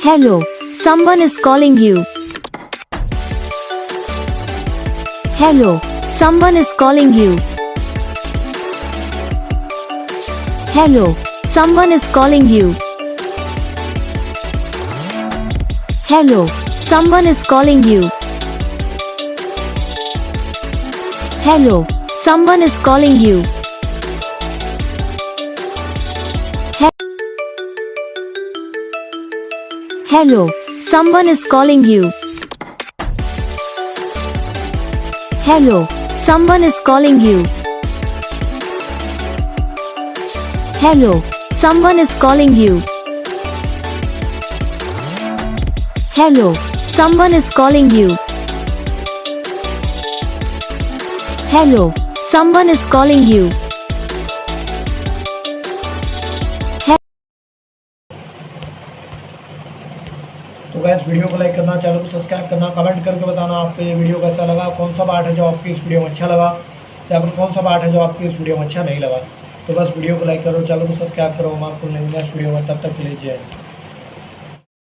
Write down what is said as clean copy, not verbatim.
Hello, someone is calling you. Hello, someone is calling you. Hello, someone is calling you. Hello, someone is calling you. Hello, someone is calling you. Hello, someone is calling you. Hello, someone is calling you. Hello, someone is calling you. Hello, someone is calling you. Hello, someone is calling you. तो gas video को like करना, channel को subscribe करना, comment करके बताना आपको ये video कैसा लगा, कौन सा पार्ट है जो आपकी इस वीडियो में अच्छा लगा या फिर कौन सा पार्ट है जो आपकी इस वीडियो में अच्छा नहीं लगा। तो बस वीडियो को लाइक करो, चैनल को सब्सक्राइब करो। हम आपको मिलेंगे नेक्स्ट वीडियो में, तब तक के लिए जय हिंद।